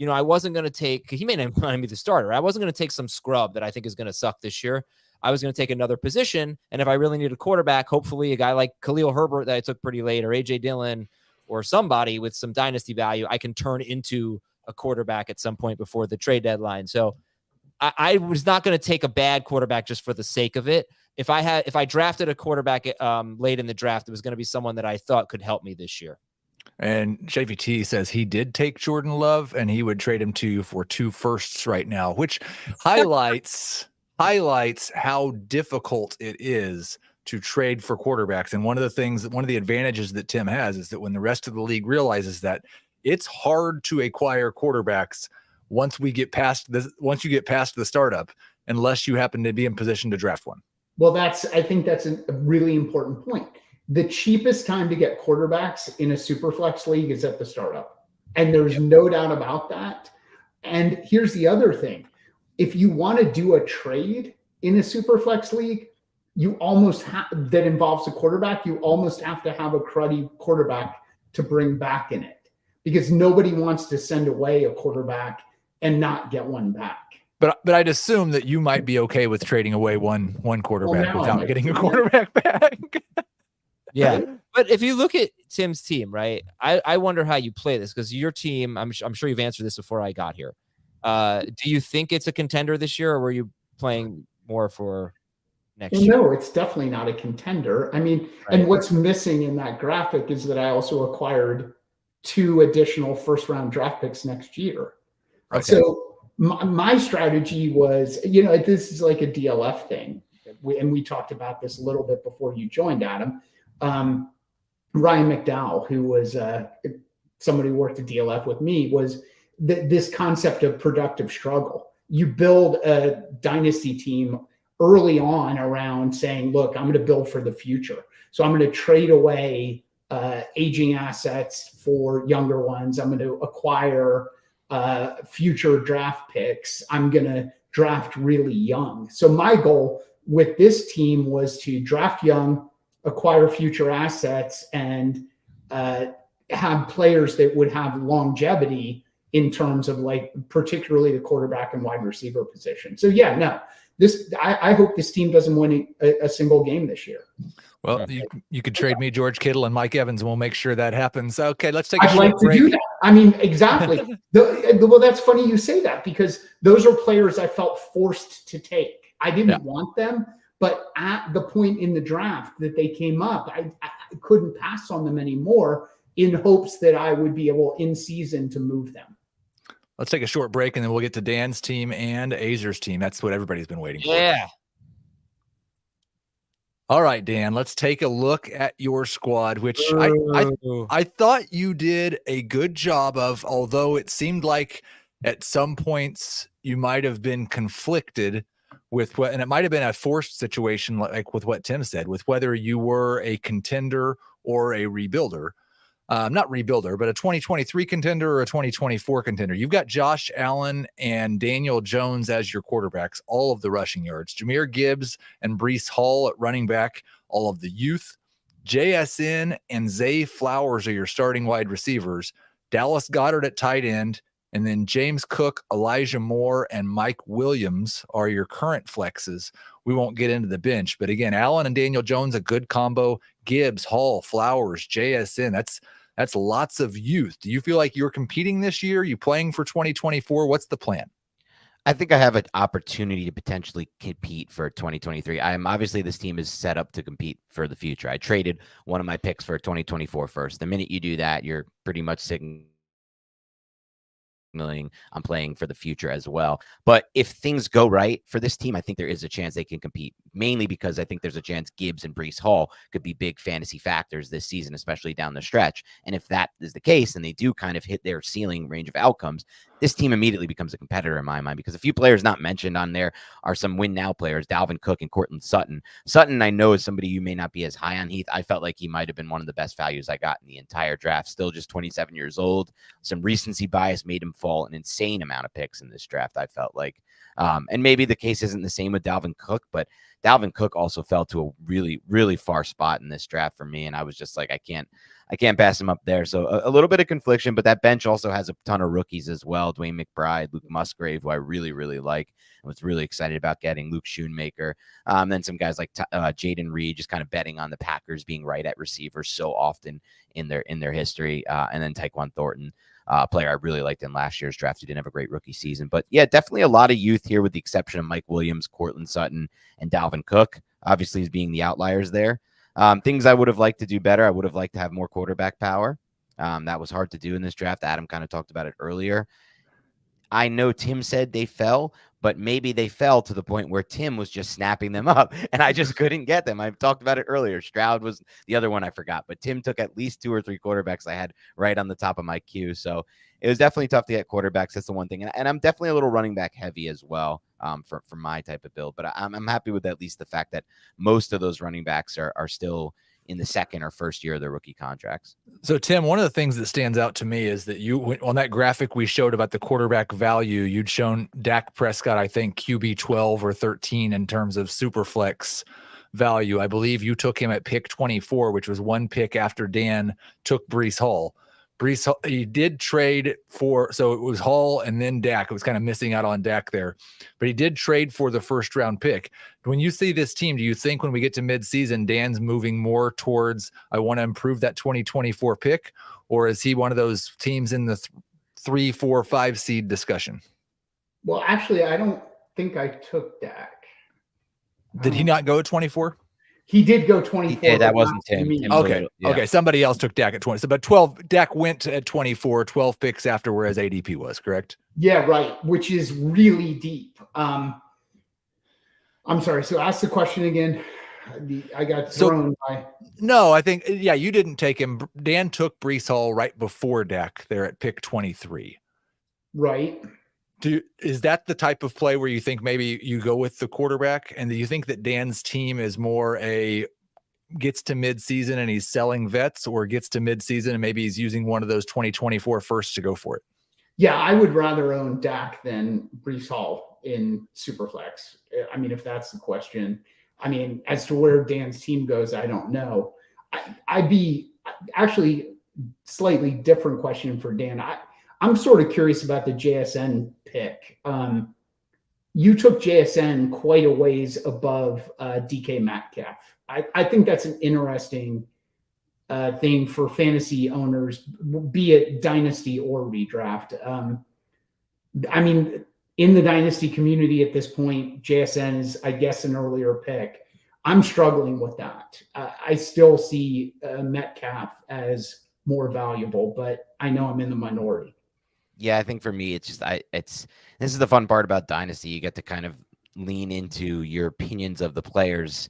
I wasn't going to take, he may not be the starter. I wasn't going to take some scrub that I think is going to suck this year. I was going to take another position. And if I really need a quarterback, hopefully a guy like Khalil Herbert that I took pretty late, or AJ Dillon, or somebody with some dynasty value, I can turn into a quarterback at some point before the trade deadline. So I was not going to take a bad quarterback just for the sake of it. If I drafted a quarterback late in the draft, it was going to be someone that I thought could help me this year. And JVT says he did take Jordan Love and he would trade him to you for 2 firsts right now, which highlights how difficult it is to trade for quarterbacks. And one of the advantages that Tim has is that when the rest of the league realizes that it's hard to acquire quarterbacks once you get past the startup, unless you happen to be in position to draft one. Well, I think that's a really important point. The cheapest time to get quarterbacks in a superflex league is at the startup. And there's no doubt about that. And here's the other thing. If you want to do a trade in a superflex league, you almost that involves a quarterback, you almost have to have a cruddy quarterback to bring back in it, because nobody wants to send away a quarterback and not get one back. But I'd assume that you might be okay with trading away one quarterback without getting a quarterback back. Yeah. But if you look at Tim's team, right, I wonder how you play this, because your team, I'm sure you've answered this before I got here. Do you think it's a contender this year, or were you playing more for next year? No, it's definitely not a contender. I mean, right. And what's missing in that graphic is that I also acquired 2 additional first-round draft picks next year. Okay. So my strategy was, this is like a DLF thing. And we talked about this a little bit before you joined, Adam. Ryan McDowell, who was somebody who worked at DLF with me, was this concept of productive struggle. You build a dynasty team early on around saying, look, I'm going to build for the future. So I'm going to trade away aging assets for younger ones. I'm going to acquire future draft picks. I'm going to draft really young. So my goal with this team was to draft young, acquire future assets, and have players that would have longevity in terms of, like, particularly the quarterback and wide receiver position. So yeah, no, I hope this team doesn't win a single game this year. Well, you could trade me George Kittle and Mike Evans, and we'll make sure that happens. Okay, let's take a I'd like to break. do that. I mean, exactly. Well, that's funny you say that, because those are players I felt forced to take. I didn't want them, but at the point in the draft that they came up, I couldn't pass on them anymore, in hopes that I would be able in season to move them. Let's take a short break, and then we'll get to Dan's team and Azer's team. That's what everybody's been waiting for. Yeah. All right, Dan, let's take a look at your squad, which I thought you did a good job of, although it seemed like at some points you might have been conflicted with and it might have been a forced situation, like with what Tim said, with whether you were a contender or a rebuilder. Not rebuilder, but a 2023 contender or a 2024 contender. You've got Josh Allen and Daniel Jones as your quarterbacks, all of the rushing yards. Jahmyr Gibbs and Breece Hall at running back, all of the youth. JSN and Zay Flowers are your starting wide receivers. Dallas Goedert at tight end. And then James Cook, Elijah Moore, and Mike Williams are your current flexes. We won't get into the bench. But again, Allen and Daniel Jones, a good combo. Gibbs, Hall, Flowers, JSN. That's lots of youth. Do you feel like you're competing this year? Are you playing for 2024? What's the plan? I think I have an opportunity to potentially compete for 2023. Obviously this team is set up to compete for the future. I traded one of my picks for 2024 first. The minute you do that, you're pretty much signaling I'm playing for the future as well. But if things go right for this team, I think there is a chance they can compete, mainly because I think there's a chance Gibbs and Breece Hall could be big fantasy factors this season, especially down the stretch. And if that is the case, and they do kind of hit their ceiling range of outcomes, this team immediately becomes a competitor in my mind, because a few players not mentioned on there are some win now players, Dalvin Cook and Courtland Sutton. Sutton, I know, is somebody you may not be as high on, Heath. I felt like he might have been one of the best values I got in the entire draft. Still just 27 years old. Some recency bias made him fall an insane amount of picks in this draft, I felt like. And maybe the case isn't the same with Dalvin Cook, but Dalvin Cook also fell to a really, really far spot in this draft for me. And I was just like, I can't pass him up there. So a little bit of confliction, but that bench also has a ton of rookies as well. Dwayne McBride, Luke Musgrave, who I really, really like. I was really excited about getting Luke Schoonmaker. Then some guys like Jaden Reed, just kind of betting on the Packers being right at receiver so often in their history. And then Tyquan Thornton, a player I really liked in last year's draft, who didn't have a great rookie season. But yeah, definitely a lot of youth here with the exception of Mike Williams, Cortland Sutton, and Dalvin Cook, obviously as being the outliers there. Things I would have liked to do better. I would have liked to have more quarterback power. That was hard to do in this draft. Adam kind of talked about it earlier. I know Tim said they fell, but maybe they fell to the point where Tim was just snapping them up and I just couldn't get them. I talked about it earlier. Stroud was the other one I forgot, but Tim took at least 2 or 3 quarterbacks I had right on the top of my queue. So it was definitely tough to get quarterbacks. That's the one thing. And I'm definitely a little running back heavy as well for my type of build, but I'm happy with at least the fact that most of those running backs are still in the second or first year of their rookie contracts. So, Tim, one of the things that stands out to me is that you, on that graphic we showed about the quarterback value, you'd shown Dak Prescott, I think, QB 12 or 13 in terms of super flex value. I believe you took him at pick 24, which was 1 pick after Dan took Breece Hall. Breece Hall, he did trade for, so it was Hall and then Dak. It was kind of missing out on Dak there, but he did trade for the first round pick. When you see this team, do you think when we get to midseason, Dan's moving more towards, I want to improve that 2024 pick, or is he one of those teams in the 3, 4, 5 seed discussion? Well, actually, I don't think I took Dak. Did he not go at 24? He did go 24. Yeah, that wasn't Tim. Okay. Yeah. Okay. Somebody else took Dak at 20. So, but 12, Dak went at 24, 12 picks after where his ADP was, correct? Yeah, right. Which is really deep. I'm sorry. So ask the question again. I got thrown by. No, I think, yeah, you didn't take him. Dan took Breece Hall right before Dak there at pick 23. Right. Is that the type of play where you think maybe you go with the quarterback? And do you think that Dan's team is more gets to midseason and he's selling vets, or gets to midseason and maybe he's using one of those 2024 firsts to go for it? Yeah, I would rather own Dak than Breece Hall in Superflex. I mean, if that's the question. I mean, as to where Dan's team goes, I don't know. I'd be actually slightly different question for Dan. I'm sort of curious about the JSN pick. You took JSN quite a ways above DK Metcalf. I think that's an interesting thing for fantasy owners, be it Dynasty or Redraft. I mean, in the Dynasty community at this point, JSN is, I guess, an earlier pick. I'm struggling with that. I still see Metcalf as more valuable, but I know I'm in the minority. Yeah, I think for me, it's just this is the fun part about Dynasty. You get to kind of lean into your opinions of the players'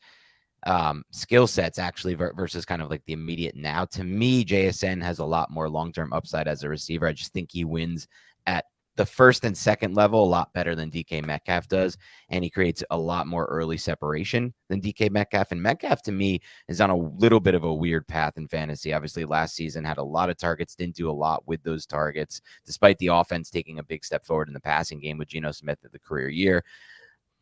skill sets actually versus kind of like the immediate now. To me, JSN has a lot more long-term upside as a receiver. I just think he wins at the first and second level a lot better than DK Metcalf does, and he creates a lot more early separation than DK Metcalf. And Metcalf, to me, is on a little bit of a weird path in fantasy. Obviously, last season had a lot of targets, didn't do a lot with those targets, despite the offense taking a big step forward in the passing game with Geno Smith at the career year.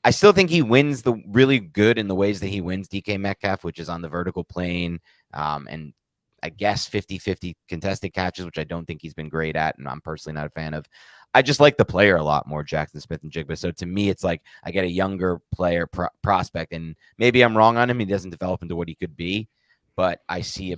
I still think he wins the really good in the ways that he wins DK Metcalf, which is on the vertical plane, and I guess 50-50 contested catches, which I don't think he's been great at, and I'm personally not a fan of. I just like the player a lot more, Jackson Smith-Njigba. So to me, it's like I get a younger player prospect, and maybe I'm wrong on him. He doesn't develop into what he could be, but I see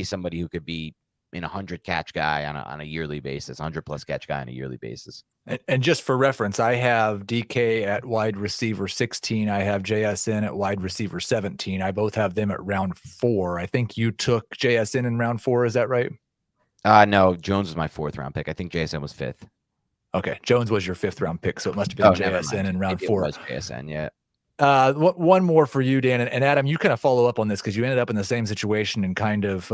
somebody who could be a 100 catch guy on a yearly basis, 100+ catch guy on a yearly basis. And just for reference, I have DK at wide receiver 16. I have JSN at wide receiver 17. I both have them at round 4. I think you took JSN in round 4. Is that right? No, Jones was my 4th round pick. I think JSN was 5th. Okay. Jones was your 5th round pick. So it must have been JSN in round 4. It was JSN, yeah. One more for you, Dan, and Adam, you kind of follow up on this because you ended up in the same situation and kind of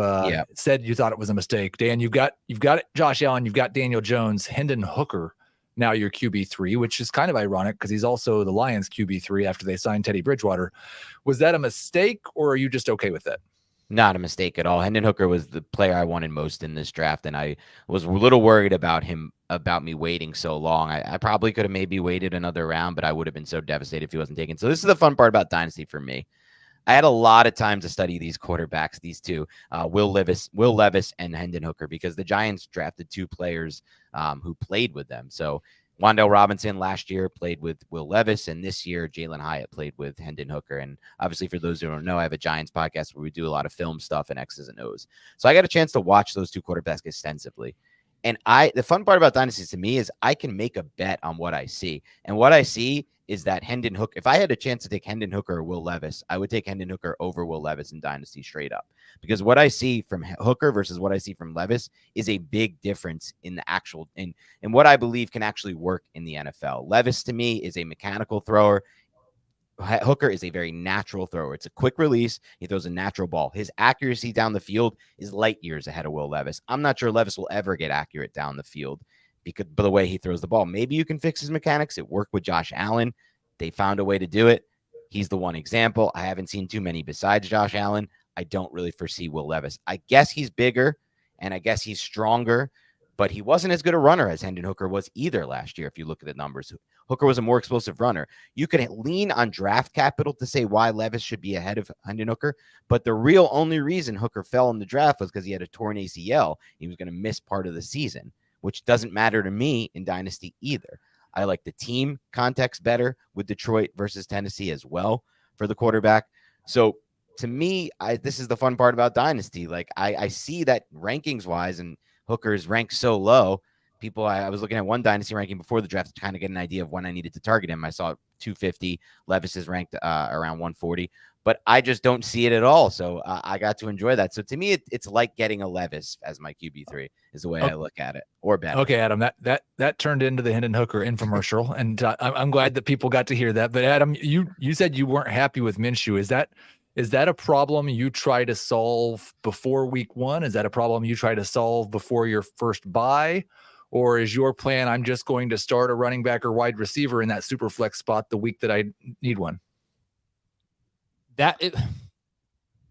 said you thought it was a mistake. Dan, you've got Josh Allen, you've got Daniel Jones, Hendon Hooker, now your QB3, which is kind of ironic because he's also the Lions QB3 after they signed Teddy Bridgewater. Was that a mistake, or are you just okay with that? Not a mistake at all. Hendon Hooker was the player I wanted most in this draft, and I was a little worried about him about me waiting so long. I probably could have maybe waited another round, but I would have been so devastated if he wasn't taken. So this is the fun part about Dynasty for me. I had a lot of time to study these quarterbacks, these two, Will Levis and Hendon Hooker, because the Giants drafted 2 players who played with them. So Wan'Dale Robinson last year played with Will Levis, and this year Jalen Hyatt played with Hendon Hooker. And obviously, for those who don't know, I have a Giants podcast where we do a lot of film stuff and X's and O's. So I got a chance to watch those 2 quarterbacks extensively. And the fun part about Dynasty to me is I can make a bet on what I see. And what I see is that Hendon Hooker, if I had a chance to take Hendon Hooker or Will Levis, I would take Hendon Hooker over Will Levis in Dynasty straight up. Because what I see from Hooker versus what I see from Levis is a big difference in the actual, in what I believe can actually work in the NFL. Levis to me is a mechanical thrower. Hooker is a very natural thrower. It's a quick release. He throws a natural ball. His accuracy down the field is light years ahead of Will Levis. I'm not sure Levis will ever get accurate down the field because by the way he throws the ball. Maybe you can fix his mechanics. It worked with Josh Allen. They found a way to do it. He's the one example. I haven't seen too many besides Josh Allen. I don't really foresee Will Levis. I guess he's bigger and I guess he's stronger, but he wasn't as good a runner as Hendon Hooker was either last year. If you look at the numbers, Hooker was a more explosive runner. You could lean on draft capital to say why Levis should be ahead of Hendon Hooker, but the real only reason Hooker fell in the draft was because he had a torn ACL. He was going to miss part of the season, which doesn't matter to me in Dynasty either. I like the team context better with Detroit versus Tennessee as well for the quarterback. So to me, this is the fun part about Dynasty. Like I see that rankings wise, and Hooker's ranked so low. I was looking at one Dynasty ranking before the draft to kind of get an idea of when I needed to target him. I saw 250. Levis is ranked around 140, but I just don't see it at all. So I got to enjoy that. So to me, it's like getting a Levis as my QB3 is the way I look at it, or better. Okay, Adam, that turned into the Hendon Hooker infomercial, and I'm glad that people got to hear that. But Adam, you said you weren't happy with Minshew. Is that a problem you try to solve before week 1? Is that a problem you try to solve before your first bye? Or is your plan, I'm just going to start a running back or wide receiver in that super flex spot the week that I need one?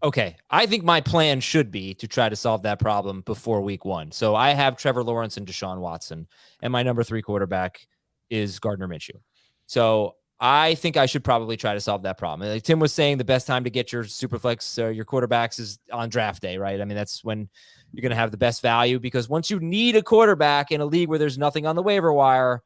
Okay. I think my plan should be to try to solve that problem before week 1. So I have Trevor Lawrence and Deshaun Watson, and my number 3 quarterback is Gardner Minshew. So I think I should probably try to solve that problem. Like Tim was saying, the best time to get your super flex, your quarterbacks is on draft day, right? I mean, that's when you're going to have the best value, because once you need a quarterback in a league where there's nothing on the waiver wire,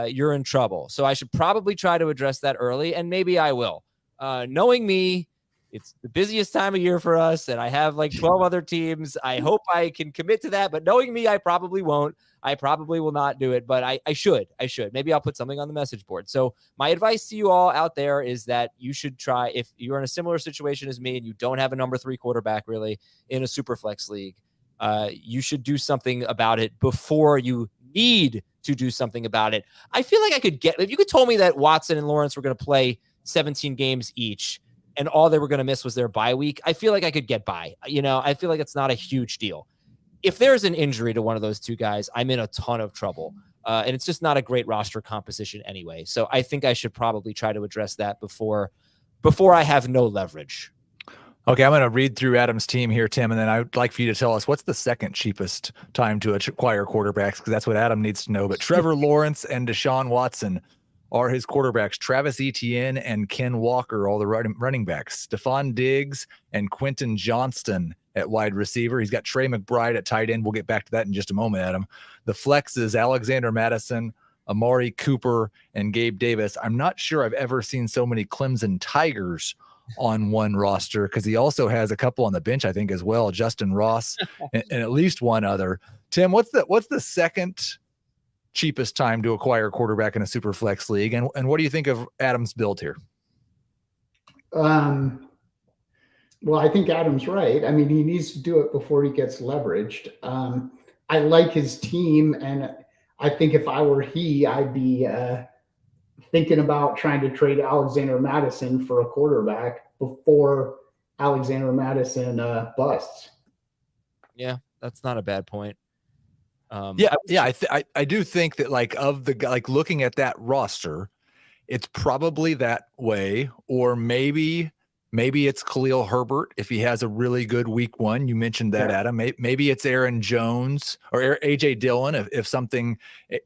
you're in trouble. So I should probably try to address that early, and maybe I will. Knowing me, it's the busiest time of year for us, and I have like 12 other teams. I hope I can commit to that, but knowing me, I probably won't. I probably will not do it, but I should. Maybe I'll put something on the message board. So my advice to you all out there is that you should try, if you're in a similar situation as me and you don't have a number 3 quarterback really in a super flex league, you should do something about it before you need to do something about it. I feel like I could if you could told me that Watson and Lawrence were going to play 17 games each and all they were going to miss was their bye week, I feel like I could get by. I feel like it's not a huge deal. If there's an injury to one of those 2 guys, I'm in a ton of trouble. And it's just not a great roster composition anyway. So I think I should probably try to address that before I have no leverage. Okay, I'm going to read through Adam's team here, Tim, and then I would like for you to tell us what's the second cheapest time to acquire quarterbacks, because that's what Adam needs to know. But Trevor Lawrence and Deshaun Watson are his quarterbacks. Travis Etienne and Ken Walker, all the running backs. Stephon Diggs and Quentin Johnston at wide receiver. He's got Trey McBride at tight end. We'll get back to that in just a moment, Adam. The flex is Alexander Madison, Amari Cooper, and Gabe Davis. I'm not sure I've ever seen so many Clemson Tigers on one roster, because he also has a couple on the bench, I think, as well. Justin Ross and at least one other. Tim, what's the second cheapest time to acquire a quarterback in a super flex league? And what do you think of Adam's build here? Well, I think Adam's right. I mean, he needs to do it before he gets leveraged. I like his team, and I think if I were I'd be thinking about trying to trade Alexander Madison for a quarterback before Alexander Madison busts. Yeah, that's not a bad point. I do think that looking at that roster, it's probably that way, or maybe Maybe it's Khalil Herbert if he has a really good week 1. You mentioned that, Adam. Maybe it's Aaron Jones or AJ Dillon if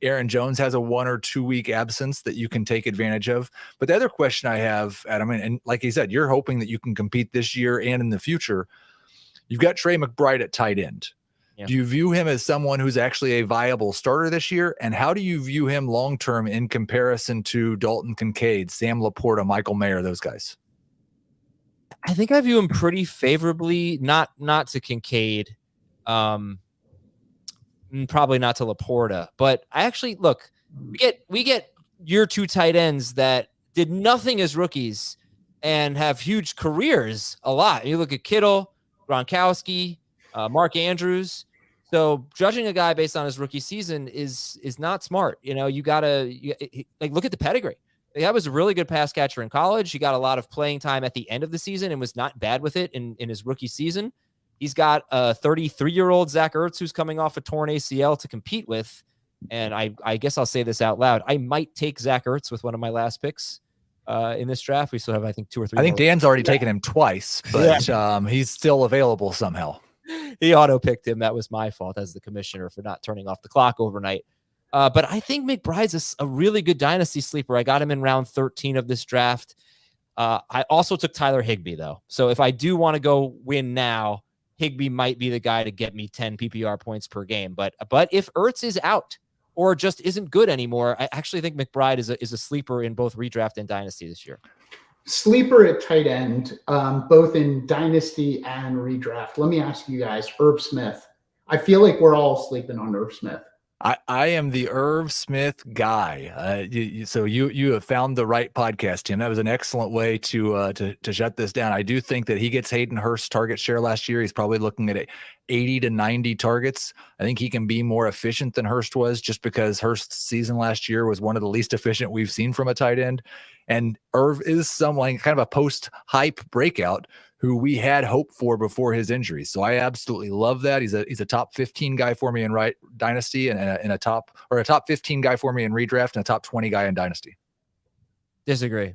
Aaron Jones has a 1 or 2 week absence that you can take advantage of. But the other question I have, Adam, and like he said, you're hoping that you can compete this year and in the future. You've got Trey McBride at tight end. Yeah. Do you view him as someone who's actually a viable starter this year? And how do you view him long-term in comparison to Dalton Kincaid, Sam Laporta, Michael Mayer, those guys? I think I view him pretty favorably, not to Kincaid, probably not to Laporta, but I actually look, we get year 2 tight ends that did nothing as rookies and have huge careers a lot. You look at Kittle, Gronkowski, Mark Andrews. So judging a guy based on his rookie season is not smart. You know, you gotta look at the pedigree. The guy was a really good pass catcher in college. He got a lot of playing time at the end of the season and was not bad with it in his rookie season. He's got a 33-year-old Zach Ertz who's coming off a torn ACL to compete with. And I guess I'll say this out loud. I might take Zach Ertz with one of my last picks in this draft. We still have, I think, 2 or 3. I think Dan's already taken him twice, but he's still available somehow. He auto-picked him. That was my fault as the commissioner for not turning off the clock overnight. But I think McBride's a really good dynasty sleeper. I got him in round 13 of this draft. I also took Tyler Higbee, though. So if I do want to go win now, Higbee might be the guy to get me 10 PPR points per game. But if Ertz is out or just isn't good anymore, I actually think McBride is a sleeper in both redraft and dynasty this year. Sleeper at tight end, both in dynasty and redraft. Let me ask you guys, Irv Smith. I feel like we're all sleeping on Irv Smith. I am the Irv Smith guy. So you have found the right podcast, Tim. That was an excellent way to shut this down. I do think that he gets Hayden Hurst's target share last year. He's probably looking at 80 to 90 targets. I think he can be more efficient than Hurst was, just because Hurst's season last year was one of the least efficient we've seen from a tight end. And Irv is someone kind of a post-hype breakout who we had hope for before his injury. So I absolutely love that. He's a top 15 guy for me in dynasty, and a top 15 guy for me in redraft, and a top 20 guy in dynasty. Disagree.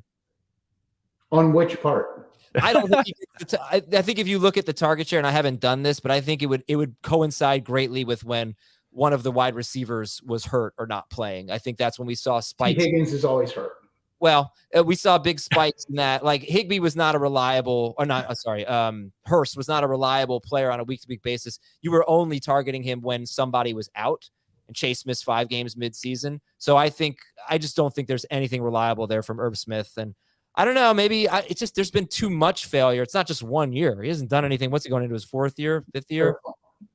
On which part? I don't think I think if you look at the target share, and I haven't done this, but I think it would coincide greatly with when one of the wide receivers was hurt or not playing. I think that's when we saw spikes. Higgins is always hurt. Well, we saw big spikes in that. Like Higbee was not a reliable, or not, Hurst was not a reliable player on a week-to-week basis. You were only targeting him when somebody was out, and Chase missed 5 games mid-season. So I just don't think there's anything reliable there from Irv Smith. And I don't know, maybe it's just there's been too much failure. It's not just 1 year. He hasn't done anything. What's he going into his 4th year, 5th year?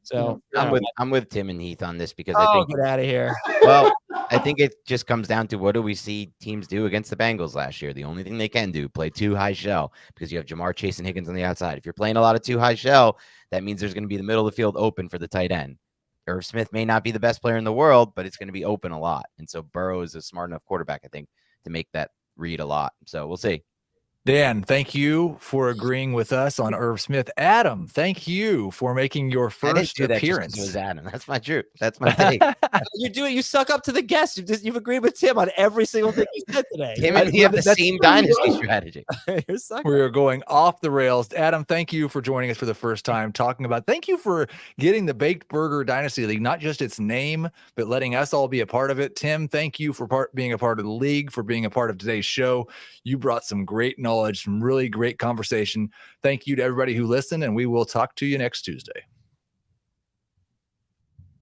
So I'm with Tim and Heath on this because I think get out of here. Well, I think it just comes down to what do we see teams do against the Bengals last year? The only thing they can do, play 2 high shell, because you have Jamar Chase and Higgins on the outside. If you're playing a lot of 2 high shell, that means there's going to be the middle of the field open for the tight end. Irv Smith may not be the best player in the world, but it's going to be open a lot. And so Burrow is a smart enough quarterback, I think, to make that read a lot. So we'll see. Dan, thank you for agreeing with us on Irv Smith. Adam, thank you for making your first appearance. That was Adam. That's my truth. That's my take. You suck up to the guest. You've agreed with Tim on every single thing you said today. Tim and you have the same dynasty strategy. We're going off the rails. Adam, thank you for joining us for the first time, thank you for getting the Baked Burger Dynasty League, not just its name, but letting us all be a part of it. Tim, thank you for being a part of the league, for being a part of today's show. You brought some great knowledge, some really great conversation. Thank you to everybody who listened, and we will talk to you next Tuesday.